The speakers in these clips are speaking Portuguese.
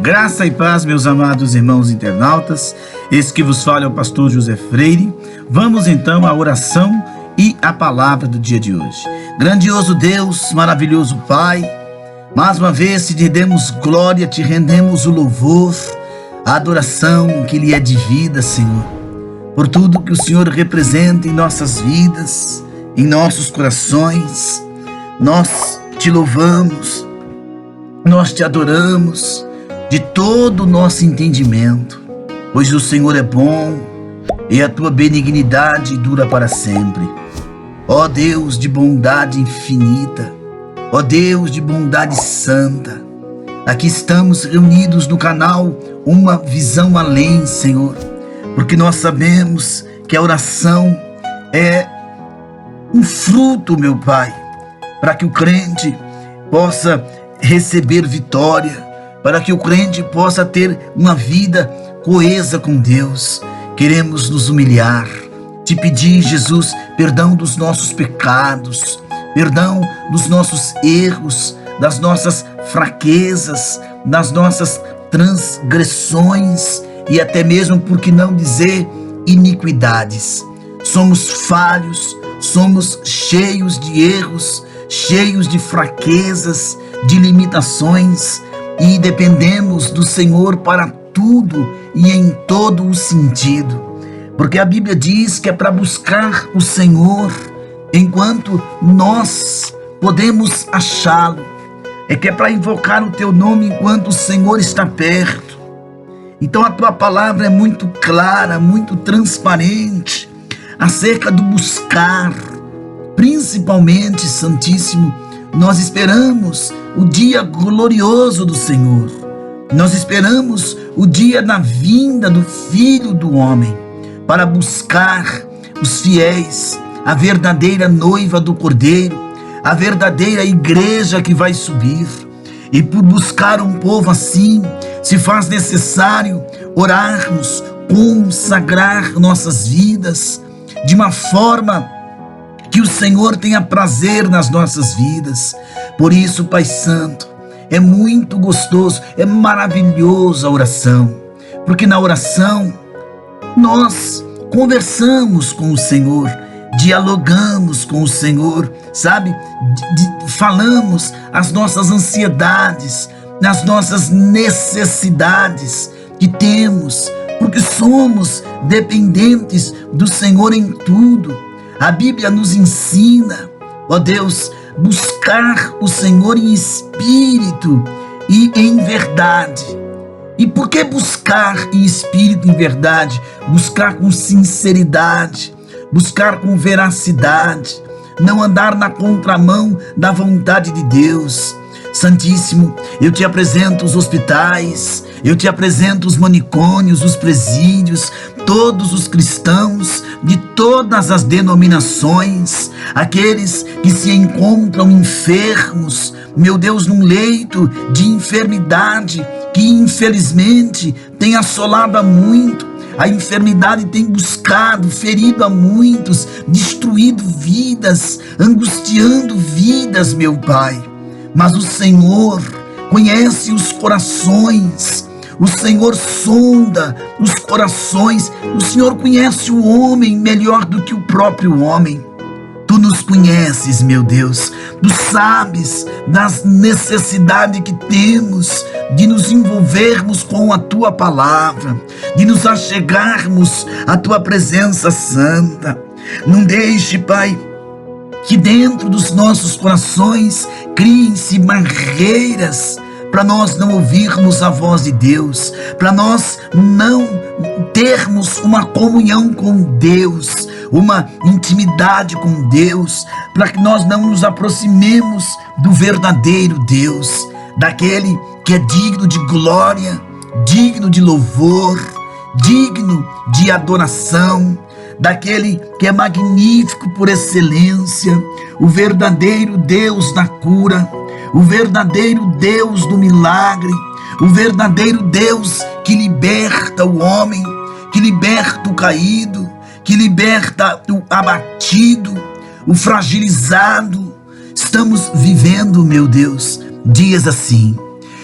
Graça e paz, meus amados irmãos internautas. Esse que vos fala é o pastor José Freire. Vamos então à oração e à palavra do dia de hoje. Grandioso Deus, maravilhoso Pai, mais uma vez te rendemos glória, te rendemos o louvor, a adoração que lhe é devida, Senhor, por tudo que o Senhor representa em nossas vidas, em nossos corações. Nós te louvamos, nós te adoramos de todo o nosso entendimento, pois o Senhor é bom e a tua benignidade dura para sempre. Ó Deus de bondade infinita, ó Deus de bondade santa, aqui estamos reunidos no canal Uma Visão Além, Senhor, porque nós sabemos que a oração é um fruto, meu Pai, para que o crente possa receber vitória, para que o crente possa ter uma vida coesa com Deus. Queremos nos humilhar, te pedir, Jesus, perdão dos nossos pecados, perdão dos nossos erros, das nossas fraquezas, das nossas transgressões e até mesmo, por que não dizer, iniquidades. Somos falhos, somos cheios de erros, cheios de fraquezas, de limitações, e dependemos do Senhor para tudo e em todo o sentido, porque a Bíblia diz que é para buscar o Senhor enquanto nós podemos achá-lo, é que é para invocar o teu nome enquanto o Senhor está perto. Então a tua palavra é muito clara, muito transparente acerca do buscar. Principalmente, Santíssimo, nós esperamos o dia glorioso do Senhor. Nós esperamos o dia da vinda do Filho do Homem para buscar os fiéis, a verdadeira noiva do Cordeiro, a verdadeira igreja que vai subir. E por buscar um povo assim, se faz necessário orarmos, consagrar nossas vidas de uma forma que o Senhor tenha prazer nas nossas vidas. Por isso, Pai Santo, é muito gostoso, é maravilhoso a oração, porque na oração nós conversamos com o Senhor, dialogamos com o Senhor, sabe? Falamos as nossas ansiedades, as nossas necessidades que temos, porque somos dependentes do Senhor em tudo. A Bíblia nos ensina, ó Deus, buscar o Senhor em espírito e em verdade. E por que buscar em espírito e em verdade? Buscar com sinceridade, buscar com veracidade, não andar na contramão da vontade de Deus. Santíssimo, eu te apresento os hospitais, eu te apresento os manicômios, os presídios, todos os cristãos de todas as denominações, aqueles que se encontram enfermos, meu Deus, num leito de enfermidade que infelizmente tem assolado a muito. A enfermidade tem buscado, ferido a muitos, destruído vidas, angustiando vidas, meu Pai. Mas o Senhor conhece os corações, o Senhor sonda os corações, o Senhor conhece o homem melhor do que o próprio homem. Tu nos conheces, meu Deus, tu sabes das necessidades que temos de nos envolvermos com a tua palavra, de nos achegarmos à tua presença santa. Não deixe, Pai, que dentro dos nossos corações criem-se barreiras para nós não ouvirmos a voz de Deus, para nós não termos uma comunhão com Deus, uma intimidade com Deus, para que nós não nos aproximemos do verdadeiro Deus, daquele que é digno de glória, digno de louvor, digno de adoração, daquele que é magnífico por excelência, o verdadeiro Deus da cura, o verdadeiro Deus do milagre, o verdadeiro Deus que liberta o homem, que liberta o caído, que liberta o abatido, o fragilizado. Estamos vivendo, meu Deus, dias assim,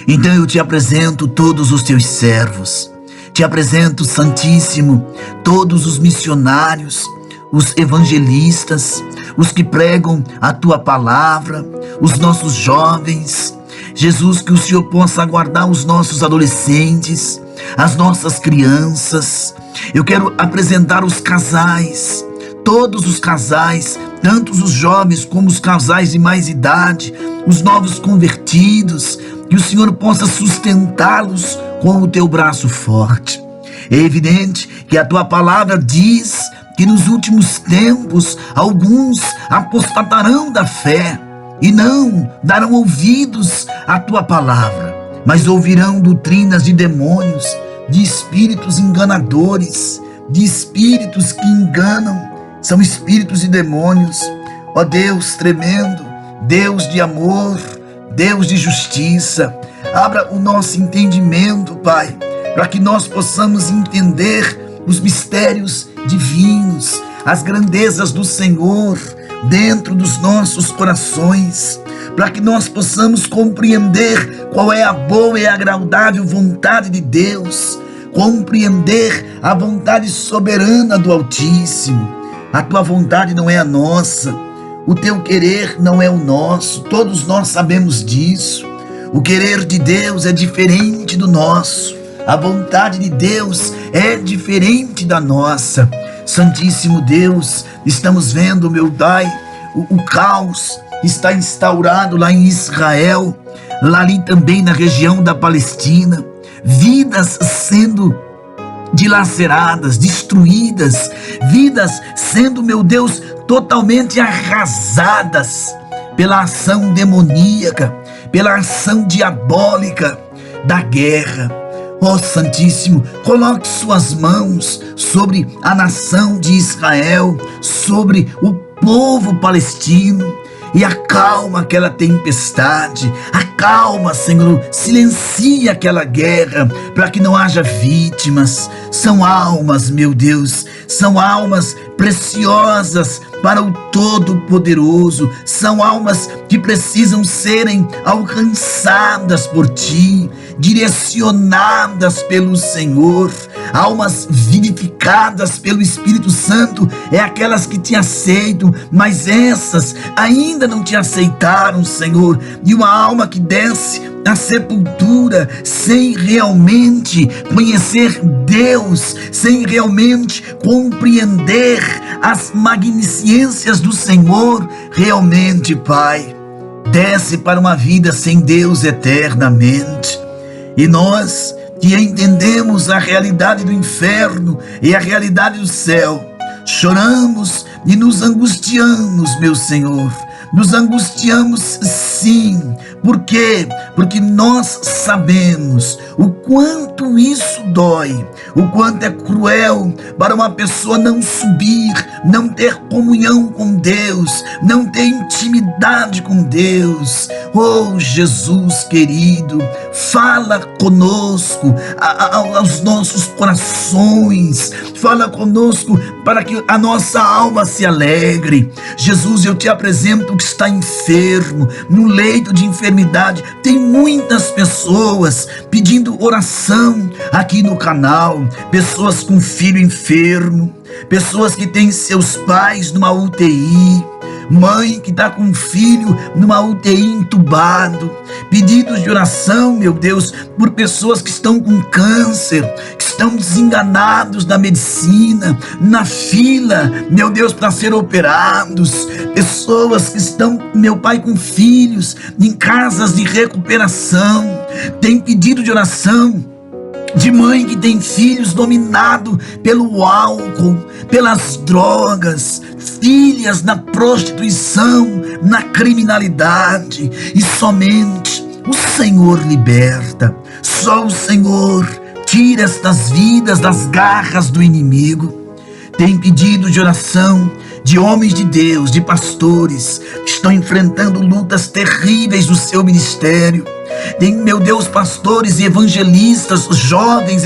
Então eu te apresento todos os teus servos, te apresento, Santíssimo, todos os missionários, os evangelistas, os que pregam a tua palavra, os nossos jovens. Jesus, que o Senhor possa guardar os nossos adolescentes, as nossas crianças. Eu quero apresentar os casais, todos os casais, tanto os jovens como os casais de mais idade, os novos convertidos, que o Senhor possa sustentá-los com o teu braço forte. É evidente que a tua palavra diz que nos últimos tempos alguns apostatarão da fé e não darão ouvidos à tua palavra, mas ouvirão doutrinas de demônios, de espíritos enganadores, de espíritos que enganam. São espíritos e demônios. Ó Deus tremendo, Deus de amor, Deus de justiça, abra o nosso entendimento, Pai, para que nós possamos entender os mistérios divinos, as grandezas do Senhor dentro dos nossos corações, para que nós possamos compreender qual é a boa e agradável vontade de Deus, compreender a vontade soberana do Altíssimo. A tua vontade não é a nossa, o teu querer não é o nosso, todos nós sabemos disso. O querer de Deus é diferente do nosso, a vontade de Deus é diferente da nossa. Santíssimo Deus, estamos vendo, meu Pai, o caos está instaurado lá em Israel, lá ali também na região da Palestina, vidas sendo dilaceradas, destruídas, vidas sendo, meu Deus, totalmente arrasadas pela ação demoníaca, pela ação diabólica da guerra. Ó Santíssimo, coloque suas mãos sobre a nação de Israel, sobre o povo palestino, e acalma aquela tempestade, acalma, Senhor, silencia aquela guerra, para que não haja vítimas. São almas, meu Deus, são almas preciosas para o Todo-Poderoso, são almas que precisam serem alcançadas por Ti, direcionadas pelo Senhor, almas vivificadas pelo Espírito Santo, é aquelas que Te aceitam, mas essas ainda não Te aceitaram, Senhor, e uma alma que desce na sepultura sem realmente conhecer Deus, sem realmente compreender as magnificências do Senhor, realmente, Pai, desce para uma vida sem Deus eternamente. E nós que entendemos a realidade do inferno e a realidade do céu, choramos e nos angustiamos, meu Senhor, nos angustiamos sim. Por quê? Porque nós sabemos o quanto isso dói, o quanto é cruel para uma pessoa não subir, não ter comunhão com Deus, não ter intimidade com Deus. Oh Jesus querido, fala conosco aos nossos corações, fala conosco para que a nossa alma se alegre. Jesus, eu te apresento o que está enfermo, no leito de enfermidade. Tem muitas pessoas pedindo oração aqui no canal, pessoas com filho enfermo, pessoas que têm seus pais numa UTI, mãe que está com um filho numa UTI entubado, pedidos de oração, meu Deus, por pessoas que estão com câncer, que estão desenganados da medicina, na fila, meu Deus, para ser operados, pessoas que estão, meu Pai, com filhos em casas de recuperação, tem pedido de oração de mãe que tem filhos dominados pelo álcool, pelas drogas, filhas na prostituição, na criminalidade, e somente o Senhor liberta, só o Senhor tira estas vidas das garras do inimigo. Tem pedido de oração de homens de Deus, de pastores que estão enfrentando lutas terríveis no seu ministério. Tem, meu Deus, pastores e evangelistas, jovens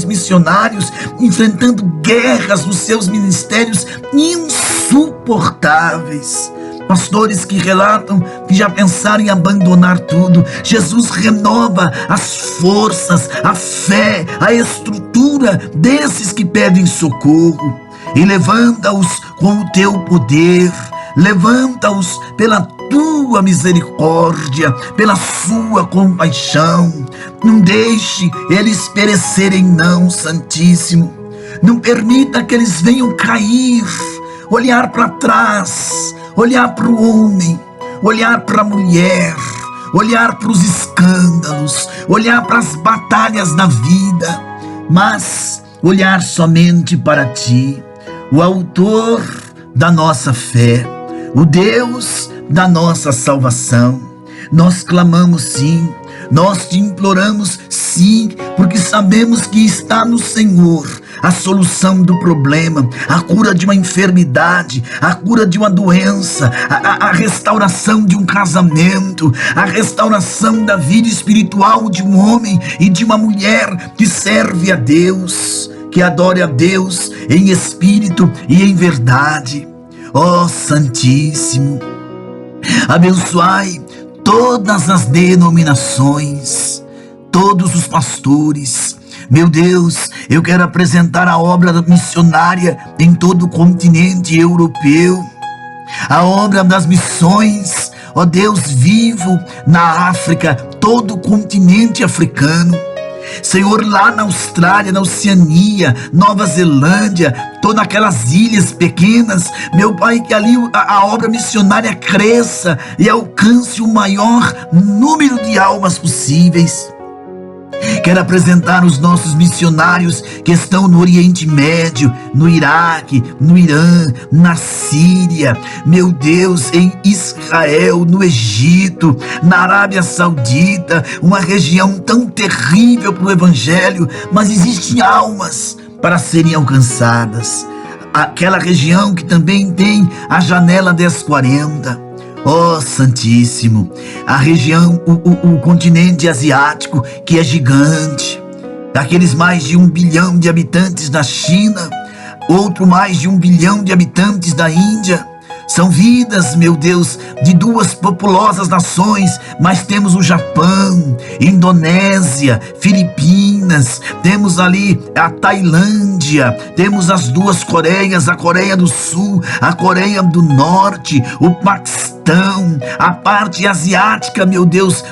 missionários, enfrentando guerras nos seus ministérios insuportáveis. pastores que relatam que já pensaram em abandonar tudo. Jesus renova as forças, a fé, a estrutura desses que pedem socorro e levanta-os com o teu poder, levanta-os pela tua misericórdia, pela sua compaixão. Não deixe eles perecerem não, Santíssimo. Não permita que eles venham cair, olhar para trás, olhar para o homem, olhar para a mulher, olhar para os escândalos, olhar para as batalhas da vida, mas olhar somente para ti, o autor da nossa fé, o Deus da nossa salvação. Nós clamamos sim, nós te imploramos sim, porque sabemos que está no Senhor a solução do problema, a cura de uma enfermidade, a cura de uma doença, a restauração de um casamento, a restauração da vida espiritual de um homem e de uma mulher que serve a Deus, que adore a Deus em espírito e em verdade. Ó Santíssimo, abençoai todas as denominações, todos os pastores. Meu Deus, eu quero apresentar a obra missionária em todo o continente europeu, a obra das missões, ó Deus vivo, na África, todo o continente africano. Senhor, lá na Austrália, na Oceania, Nova Zelândia, todas aquelas ilhas pequenas, meu Pai, que ali a obra missionária cresça e alcance o maior número de almas possíveis. Quero apresentar os nossos missionários que estão no Oriente Médio, no Iraque, no Irã, na Síria, meu Deus, em Israel, no Egito, na Arábia Saudita, uma região tão terrível para o Evangelho, mas existem almas para serem alcançadas. Aquela região que também tem a janela 1040. Ó Santíssimo, a região, o continente asiático, que é gigante, daqueles mais de 1 bilhão de habitantes da China, outro mais de 1 bilhão de habitantes da Índia. São vidas, meu Deus, de 2 populosas nações, mas temos o Japão, Indonésia, Filipinas, temos ali a Tailândia, temos as 2 Coreias, a Coreia do Sul, a Coreia do Norte, o Paquistão, a parte asiática, meu Deus,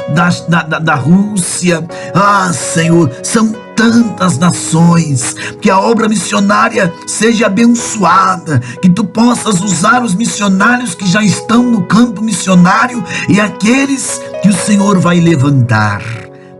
da Rússia. Ah, Senhor, são tantas nações, que a obra missionária seja abençoada, que tu possas usar os missionários que já estão no campo missionário e aqueles que o Senhor vai levantar.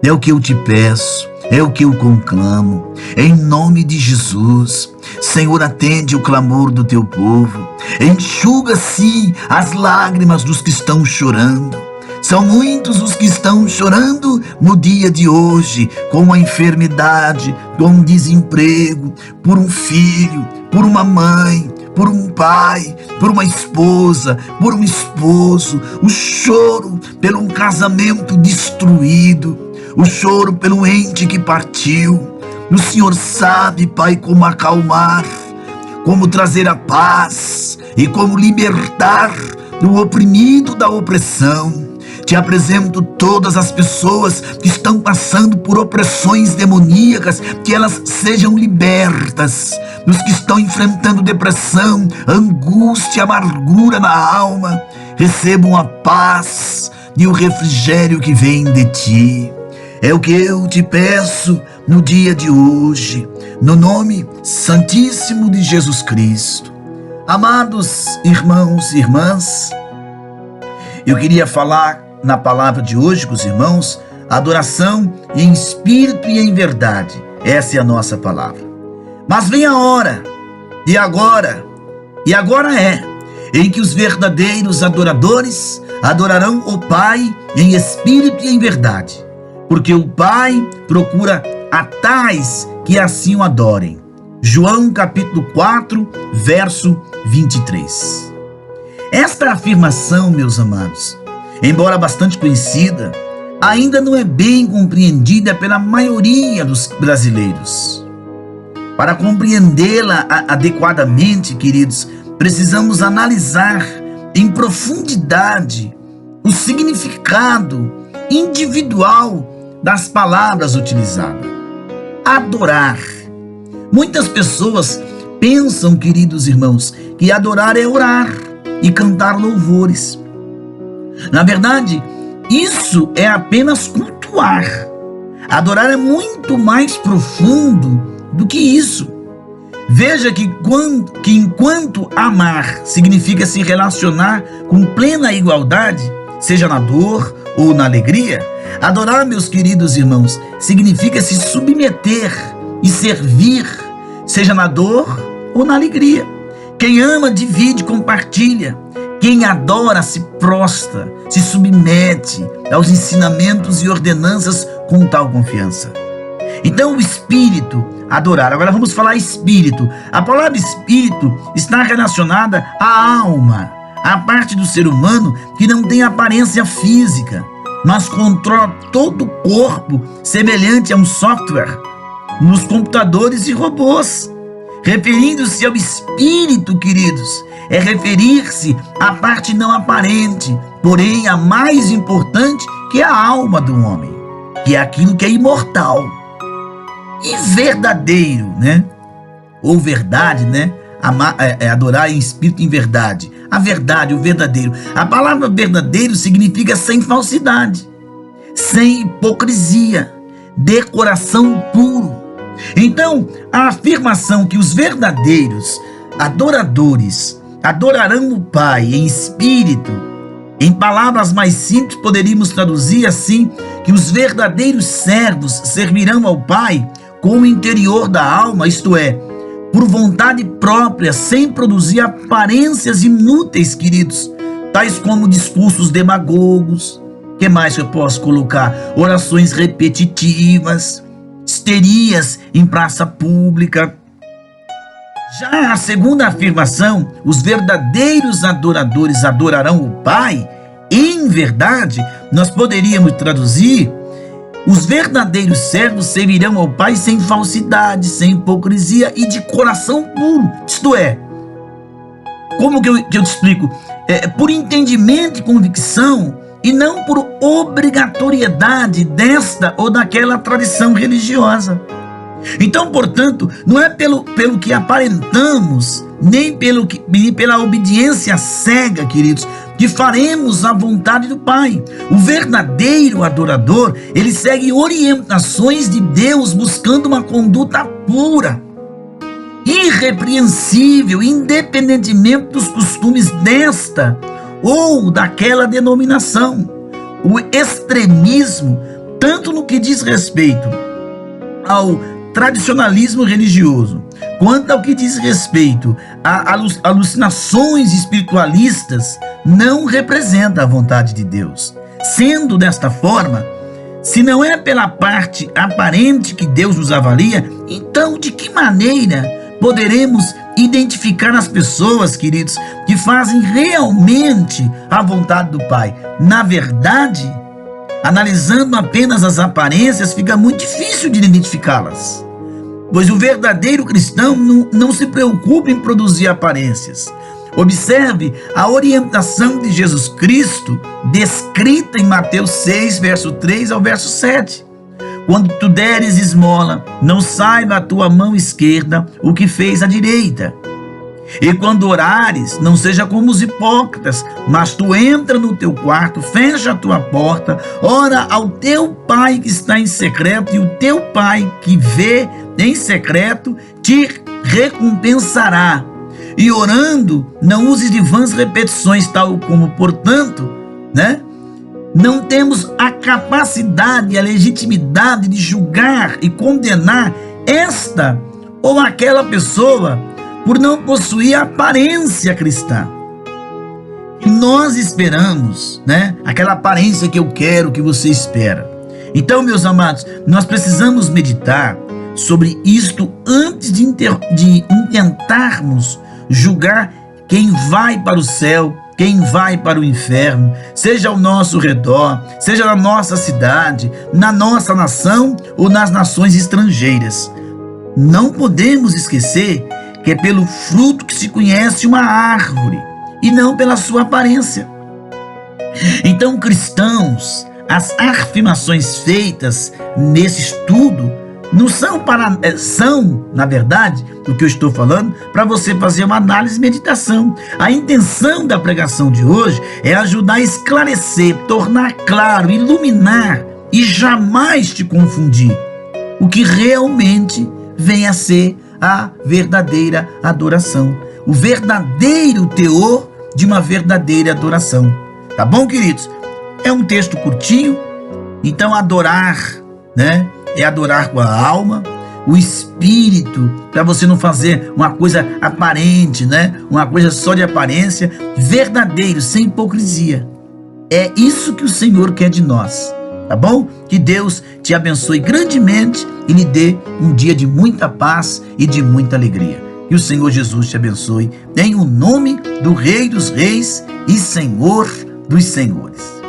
É o que eu te peço, é o que eu conclamo, em nome de Jesus. Senhor, atende o clamor do teu povo, enxuga sim as lágrimas dos que estão chorando. São muitos os que estão chorando no dia de hoje, com a enfermidade, com o desemprego, por um filho, por uma mãe, por um pai, por uma esposa, por um esposo, o choro pelo um casamento destruído, o choro pelo ente que partiu. O Senhor sabe, Pai, como acalmar, como trazer a paz e como libertar o oprimido da opressão. Te apresento todas as pessoas que estão passando por opressões demoníacas, que elas sejam libertas. Os que estão enfrentando depressão, angústia, amargura na alma, recebam a paz e o refrigério que vem de ti. É o que eu te peço no dia de hoje, no nome santíssimo de Jesus Cristo. Amados irmãos e irmãs, eu queria falar na palavra de hoje com os irmãos, adoração em espírito e em verdade. Essa é a nossa palavra. Mas vem a hora, e agora é, em que os verdadeiros adoradores adorarão o Pai em espírito e em verdade, porque o Pai procura a tais que assim o adorem. João capítulo 4, verso 23. Esta afirmação, meus amados, embora bastante conhecida, ainda não é bem compreendida pela maioria dos brasileiros. Para compreendê-la adequadamente, queridos, precisamos analisar em profundidade o significado individual das palavras utilizadas. Adorar. Muitas pessoas pensam, queridos irmãos, que adorar é orar e cantar louvores. Na verdade, isso é apenas cultuar. Adorar é muito mais profundo do que isso. Veja que enquanto amar significa se relacionar com plena igualdade, seja na dor ou na alegria, adorar, meus queridos irmãos, significa se submeter e servir, seja na dor ou na alegria. Quem ama divide, compartilha. Quem adora se prostra, se submete aos ensinamentos e ordenanças com tal confiança. Então o espírito, adorar. Agora vamos falar espírito. A palavra espírito está relacionada à alma, à parte do ser humano que não tem aparência física, mas controla todo o corpo, semelhante a um software nos computadores e robôs. Referindo-se ao espírito, queridos, é referir-se à parte não aparente, porém a mais importante, que é a alma do homem, que é aquilo que é imortal e verdadeiro, né? Ou verdade, né? Adorar em espírito e em verdade. A verdade, o verdadeiro. A palavra verdadeiro significa sem falsidade, sem hipocrisia, de coração puro. Então, a afirmação que os verdadeiros adoradores adorarão o Pai em espírito, em palavras mais simples, poderíamos traduzir assim, que os verdadeiros servos servirão ao Pai com o interior da alma, isto é, por vontade própria, sem produzir aparências inúteis, queridos, tais como discursos demagogos. Que mais eu posso colocar? Orações repetitivas, histerias em praça pública. Já a segunda afirmação, os verdadeiros adoradores adorarão o Pai, em verdade, nós poderíamos traduzir: os verdadeiros servos servirão ao Pai sem falsidade, sem hipocrisia e de coração puro. Isto é, como que eu te explico? Por entendimento e convicção, e não por obrigatoriedade desta ou daquela tradição religiosa. Então, portanto, não é pelo que aparentamos, nem pela obediência cega, queridos, que faremos a vontade do Pai. O verdadeiro adorador, ele segue orientações de Deus, buscando uma conduta pura, irrepreensível, independentemente dos costumes desta ou daquela denominação. O extremismo, tanto no que diz respeito ao tradicionalismo religioso, quanto ao que diz respeito a alucinações espiritualistas, não representa a vontade de Deus. Sendo desta forma, se não é pela parte aparente que Deus nos avalia, então de que maneira poderemos identificar as pessoas, queridos, que fazem realmente a vontade do Pai? Na verdade, analisando apenas as aparências, fica muito difícil de identificá-las, pois o verdadeiro cristão não se preocupa em produzir aparências. Observe a orientação de Jesus Cristo, descrita em Mateus 6, verso 3 ao verso 7. Quando tu deres esmola, não saiba a tua mão esquerda o que fez a direita. E quando orares, não seja como os hipócritas, mas tu entra no teu quarto, fecha a tua porta, ora ao teu Pai que está em secreto, e o teu Pai que vê em secreto te recompensará. E orando, não uses de vãs repetições, tal como, portanto, não temos a capacidade e a legitimidade de julgar e condenar esta ou aquela pessoa por não possuir aparência cristã. E nós esperamos, aquela aparência que eu quero, que você espera. Então, meus amados, nós precisamos meditar sobre isto antes de intentarmos julgar quem vai para o céu, quem vai para o inferno, seja ao nosso redor, seja na nossa cidade, na nossa nação ou nas nações estrangeiras. Não podemos esquecer que é pelo fruto que se conhece uma árvore, e não pela sua aparência. Então, cristãos, as afirmações feitas nesse estudo não são, na verdade, do que eu estou falando, para você fazer uma análise e meditação. A intenção da pregação de hoje é ajudar a esclarecer, tornar claro, iluminar e jamais te confundir o que realmente vem a ser a verdadeira adoração, o verdadeiro teor de uma verdadeira adoração. Tá bom, queridos? É um texto curtinho, então adorar, né? É adorar com a alma, o espírito, para você não fazer uma coisa aparente, né? Uma coisa só de aparência, verdadeiro, sem hipocrisia. É isso que o Senhor quer de nós, tá bom? Que Deus te abençoe grandemente e lhe dê um dia de muita paz e de muita alegria. Que o Senhor Jesus te abençoe em o nome do Rei dos Reis e Senhor dos Senhores.